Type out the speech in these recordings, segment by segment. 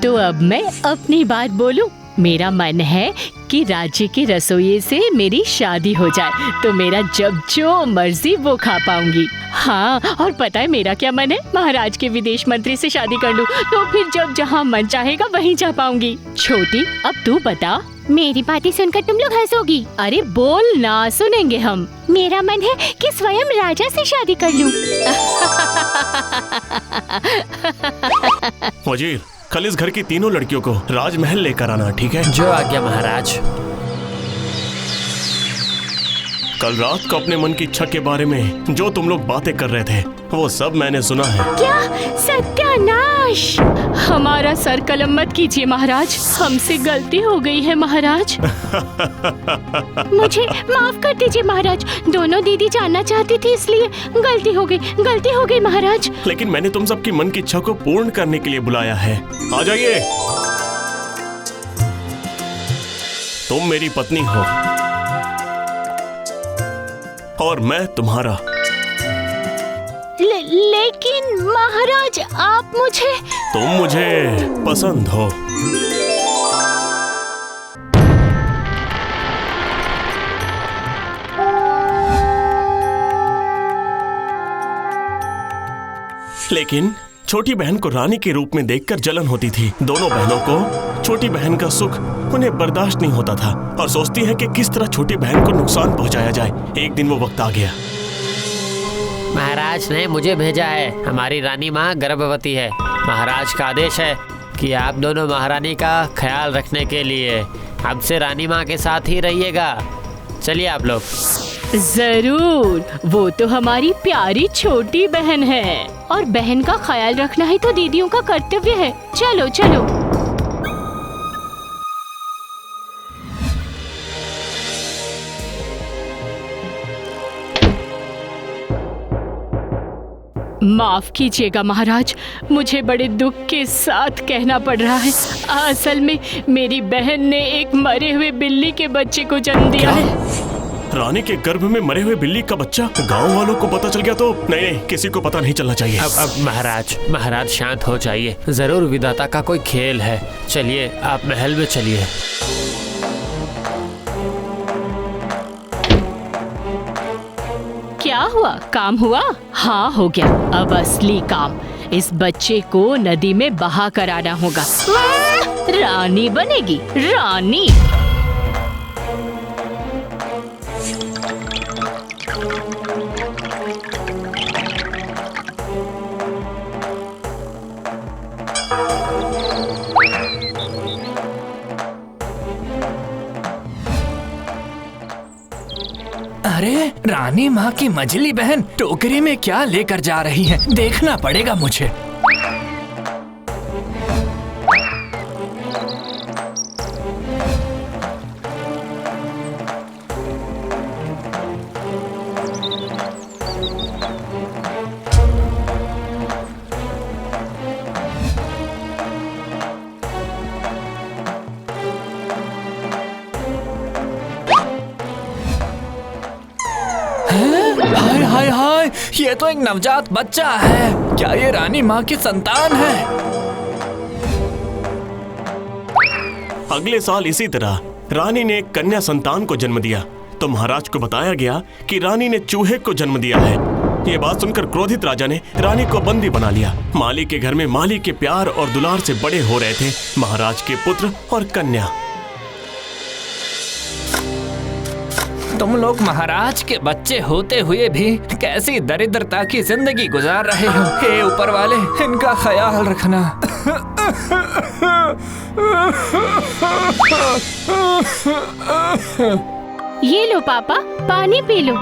तो अब मैं अपनी बात बोलूं। मेरा मन है कि राज्य के रसोइये से मेरी शादी हो जाए, तो मेरा जब जो मर्जी वो खा पाऊंगी। हाँ, और पता है मेरा क्या मन है? महाराज के विदेश मंत्री से शादी कर लूं, तो फिर जब जहाँ मन चाहेगा वहीं जा पाऊंगी। छोटी, अब तू बता। मेरी बातें सुनकर तुम लोग हंसोगी। अरे बोल ना, सुनेंगे हम। मेरा मन है कि स्वयं राजा से शादी कर लूं। वजीर, कल इस घर की तीनों लड़कियों को राजमहल लेकर आना, ठीक है? जो आज्ञा महाराज। कल रात को अपने मन की इच्छा के बारे में जो तुम लोग बातें कर रहे थे, वो सब मैंने सुना है। क्या? सत्यानाश! हमारा सर कलम मत कीजिए महाराज, हमसे गलती हो गई है महाराज। मुझे माफ कर दीजिए महाराज, दोनों दीदी जानना चाहती थी इसलिए गलती हो गई महाराज। लेकिन मैंने तुम सबकी मन की इच्छा को पूर्ण करने के लिए बुलाया है। आ जाइए। तुम मेरी पत्नी हो और मैं तुम्हारा। लेकिन महाराज, आप मुझे... तुम मुझे पसंद हो। लेकिन छोटी बहन को रानी के रूप में देखकर जलन होती थी। दोनों बहनों को छोटी बहन का सुख उन्हें बर्दाश्त नहीं होता था और सोचती है कि किस तरह छोटी बहन को नुकसान पहुंचाया जाए। एक दिन वो वक्त आ गया। महाराज ने मुझे भेजा है। हमारी रानी माँ गर्भवती है। महाराज का आदेश है कि आप दोनों महारानी का ख्याल रखने के लिए अब से रानी माँ के साथ ही रहिएगा। चलिए आप लोग। जरूर, वो तो हमारी प्यारी छोटी बहन है और बहन का ख्याल रखना ही तो दीदियों का कर्तव्य है। चलो चलो। माफ कीजिएगा महाराज, मुझे बड़े दुख के साथ कहना पड़ रहा है। असल में मेरी बहन ने एक मरे हुए बिल्ली के बच्चे को जन्म दिया है। रानी के गर्भ में मरे हुए बिल्ली का बच्चा? गांव वालों को पता चल गया तो? नहीं, किसी को पता नहीं चलना चाहिए। अब महाराज शांत हो जाइए। जरूर विधाता का कोई खेल है। चलिए आप महल में चलिए। क्या हुआ? काम हुआ? हाँ हो गया। अब असली काम, इस बच्चे को नदी में बहा कर आना होगा। रानी बनेगी, रानी। अरे रानी माँ की मझली बहन टोकरी में क्या लेकर जा रही है? देखना पड़ेगा मुझे। हाय हाय हाय, ये तो एक नवजात बच्चा है। क्या ये रानी माँ की संतान है? अगले साल इसी तरह रानी ने एक कन्या संतान को जन्म दिया तो महाराज को बताया गया कि रानी ने चूहे को जन्म दिया है। ये बात सुनकर क्रोधित राजा ने रानी को बंदी बना लिया। माली के घर में माली के प्यार और दुलार से बड़े हो रहे थे महाराज के पुत्र और कन्या। तुम लोग महाराज के बच्चे होते हुए भी कैसी दरिद्रता की जिंदगी गुजार रहे हो। हे ऊपर वाले, इनका ख्याल रखना। ये लो पापा, पानी पी लो।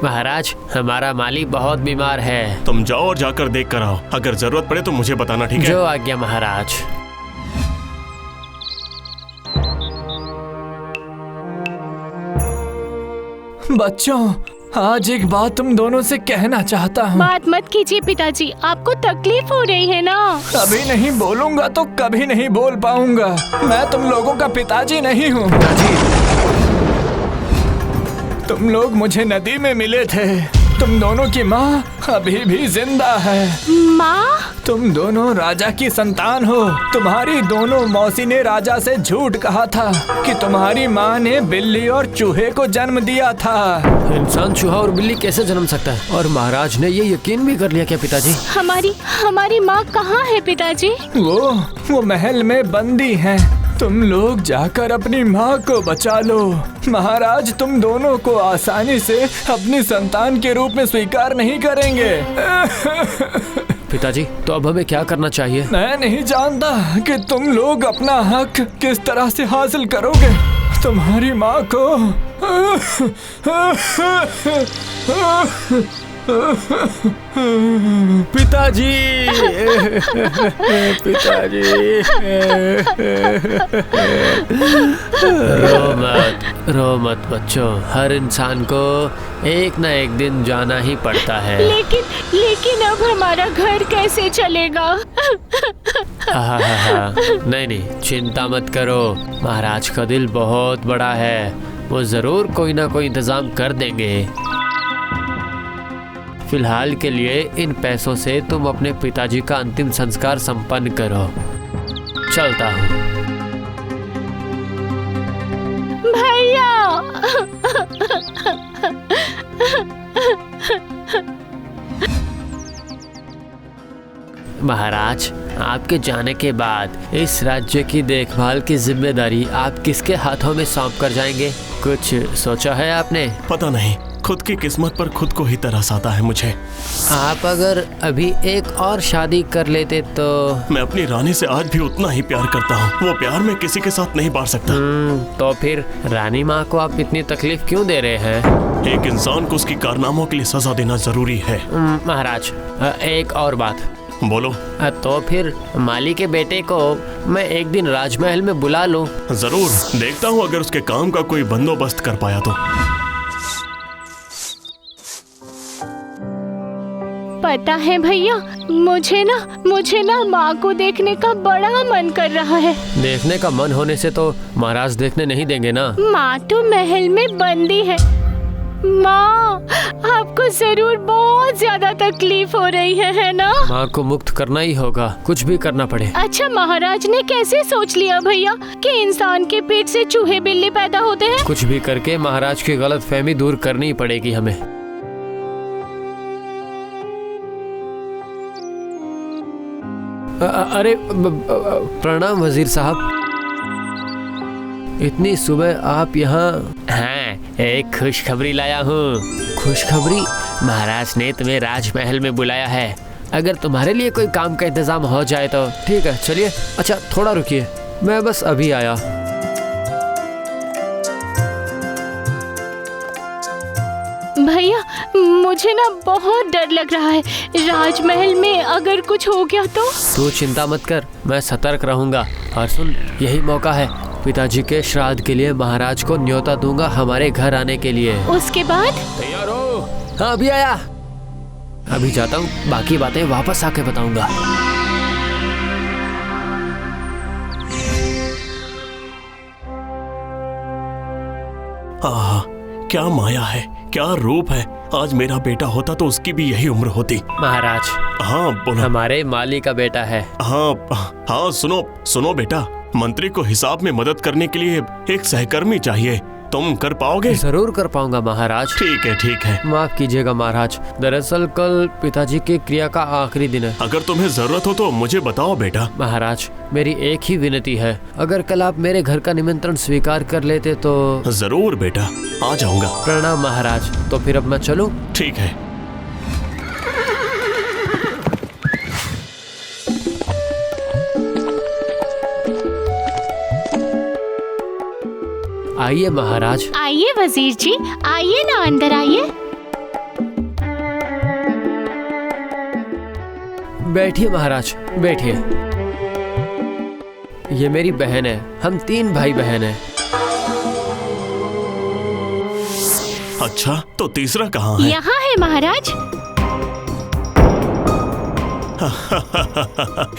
महाराज, हमारा माली बहुत बीमार है। तुम जाओ और जाकर देख कर आओ। अगर जरूरत पड़े तो मुझे बताना, ठीक है? जो आज्ञा महाराज। बच्चों, आज एक बात तुम दोनों से कहना चाहता हूँ। बात मत कीजिए पिताजी, आपको तकलीफ हो रही है ना। कभी नहीं बोलूंगा तो कभी नहीं बोल पाऊंगा। मैं तुम लोगों का पिताजी नहीं हूँ। तुम लोग मुझे नदी में मिले थे। तुम दोनों की माँ अभी भी जिंदा है। माँ? तुम दोनों राजा की संतान हो। तुम्हारी दोनों मौसी ने राजा से झूठ कहा था कि तुम्हारी माँ ने बिल्ली और चूहे को जन्म दिया था। इंसान चूहा और बिल्ली कैसे जन्म सकता है? और महाराज ने ये यकीन भी कर लिया क्या पिताजी? हमारी माँ कहाँ है पिताजी? वो महल में बंदी हैं। तुम लोग जाकर अपनी माँ को बचा लो। महाराज तुम दोनों को आसानी से अपनी संतान के रूप में स्वीकार नहीं करेंगे। पिताजी, तो अब हमें क्या करना चाहिए? मैं नहीं जानता कि तुम लोग अपना हक किस तरह से हासिल करोगे। तुम्हारी माँ को पिताजी, पिताजी, रो मत बच्चों। हर इंसान को एक न एक दिन जाना ही पड़ता है। लेकिन अब हमारा घर कैसे चलेगा? नहीं, चिंता मत करो। महाराज का दिल बहुत बड़ा है, वो जरूर कोई ना कोई इंतजाम कर देंगे। फिलहाल के लिए इन पैसों से तुम अपने पिताजी का अंतिम संस्कार संपन्न करो। चलता हूँ। भैया! महाराज, आपके जाने के बाद इस राज्य की देखभाल की जिम्मेदारी आप किसके हाथों में सौंप कर जाएंगे? कुछ सोचा है आपने? पता नहीं, खुद की किस्मत पर खुद को ही तरस आता है मुझे। आप अगर अभी एक और शादी कर लेते तो? मैं अपनी रानी से आज भी उतना ही प्यार करता हूँ। वो प्यार मैं किसी के साथ नहीं बांट सकता। तो फिर रानी माँ को आप इतनी तकलीफ क्यों दे रहे हैं? एक इंसान को उसकी कारनामों के लिए सजा देना जरूरी है। महाराज, एक और बात। बोलो। तो फिर माली के बेटे को मैं एक दिन राजमहल में बुला लूं? जरूर, देखता हूँ अगर उसके काम का कोई बंदोबस्त कर पाया तो। पता है भैया, मुझे ना माँ को देखने का बड़ा मन कर रहा है। देखने का मन होने से तो महाराज देखने नहीं देंगे ना। माँ तो महल में बंदी है। माँ, आपको जरूर बहुत ज्यादा तकलीफ हो रही है ना? माँ को मुक्त करना ही होगा, कुछ भी करना पड़े। अच्छा, महाराज ने कैसे सोच लिया भैया कि इंसान के पेट से चूहे बिल्ली पैदा होते हैं? कुछ भी करके महाराज की गलतफहमी दूर करनी पड़ेगी हमें। अरे प्रणाम वजीर साहब। इतनी सुबह आप यहाँ? हाँ, एक खुशखबरी लाया हूँ। खुशखबरी? महाराज ने तुम्हें राजमहल में बुलाया है। अगर तुम्हारे लिए कोई काम का इंतजाम हो जाए तो ठीक है, चलिए। अच्छा, थोड़ा रुकिए, मैं बस अभी आया। भैया, मुझे ना बहुत डर लग रहा है। राजमहल में अगर कुछ हो गया तो? तू चिंता मत कर, मैं सतर्क रहूंगा। और सुन, यही मौका है, पिताजी के श्राद्ध के लिए महाराज को न्योता दूंगा हमारे घर आने के लिए। उसके बाद? तैयार हो? हाँ, अभी आया। अभी जाता हूँ, बाकी बातें वापस आके बताऊंगा। आहा, क्या माया है, क्या रूप है। आज मेरा बेटा होता तो उसकी भी यही उम्र होती। महाराज। हाँ बोलो। हमारे माली का बेटा है। हाँ, सुनो बेटा, मंत्री को हिसाब में मदद करने के लिए एक सहकर्मी चाहिए। तुम कर पाओगे? जरूर कर पाऊंगा महाराज। ठीक है। माफ कीजिएगा महाराज, दरअसल कल पिताजी की क्रिया का आखिरी दिन है। अगर तुम्हें जरूरत हो तो मुझे बताओ बेटा। महाराज, मेरी एक ही विनती है, अगर कल आप मेरे घर का निमंत्रण स्वीकार कर लेते तो। जरूर बेटा, आ जाऊंगा। प्रणाम महाराज। तो फिर अब मैं चलूं? ठीक है। आइए महाराज। आइए वजीर जी, आइए ना, अंदर आइए। बैठिए महाराज, बैठिए। ये मेरी बहन है, हम 3 भाई बहन हैं। अच्छा, तो तीसरा कहाँ है? यहाँ है महाराज।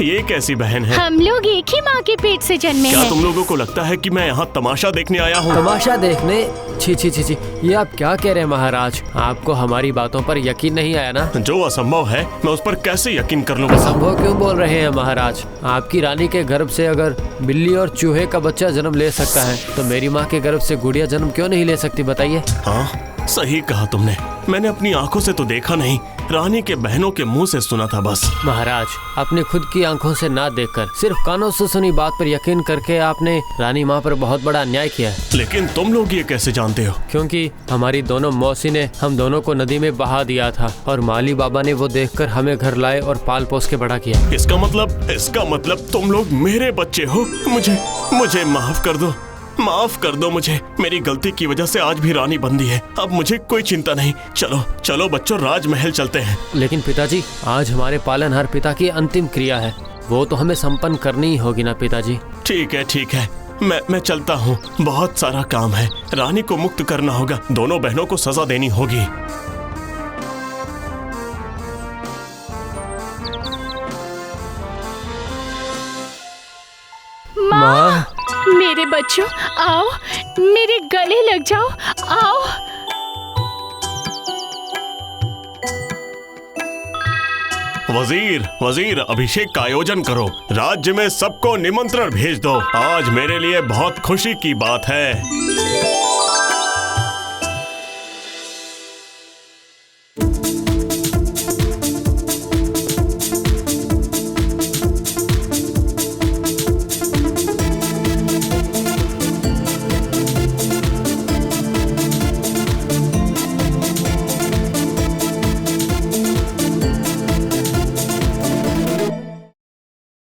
ये कैसी बहन है? हम लोग एक ही माँ के पेट से जन्मे क्या हैं। तुम लोगों को लगता है कि मैं यहाँ तमाशा देखने आया हूँ? तमाशा देखने? छी छी छी छी, ये आप क्या कह रहे हैं महाराज? आपको हमारी बातों पर यकीन नहीं आया ना? जो असंभव है मैं उस पर कैसे यकीन कर लूँगा? असंभव क्यों बोल रहे हैं महाराज? आपकी रानी के गर्भ से अगर बिल्ली और चूहे का बच्चा जन्म ले सकता है तो मेरी माँ के गर्भ से गुड़िया जन्म क्यों नहीं ले सकती, बताइए? हाँ, सही कहा तुमने। मैंने अपनी आंखों से तो देखा नहीं, रानी के बहनों के मुंह से सुना था बस। महाराज, अपनी खुद की आंखों से ना देखकर सिर्फ कानों से सुनी बात पर यकीन करके आपने रानी माँ पर बहुत बड़ा अन्याय किया है। लेकिन तुम लोग ये कैसे जानते हो? क्योंकि हमारी दोनों मौसी ने हम दोनों को नदी में बहा दिया था और माली बाबा ने वो देखकर हमें घर लाए और पाल पोस के बड़ा किया। इसका मतलब तुम लोग मेरे बच्चे हो। मुझे माफ कर दो, माफ कर दो मुझे। मेरी गलती की वजह से आज भी रानी बंदी है। अब मुझे कोई चिंता नहीं। चलो चलो बच्चों, राजमहल चलते हैं। लेकिन पिताजी, आज हमारे पालनहार पिता की अंतिम क्रिया है, वो तो हमें संपन्न करनी ही होगी ना पिताजी? ठीक है, मैं चलता हूँ। बहुत सारा काम है। रानी को मुक्त करना होगा, दोनों बहनों को सजा देनी होगी। माँ, मेरे बच्चों, आओ, मेरे गले लग जाओ, आओ। वजीर, अभिषेक का आयोजन करो। राज्य में सबको निमंत्रण भेज दो। आज मेरे लिए बहुत खुशी की बात है।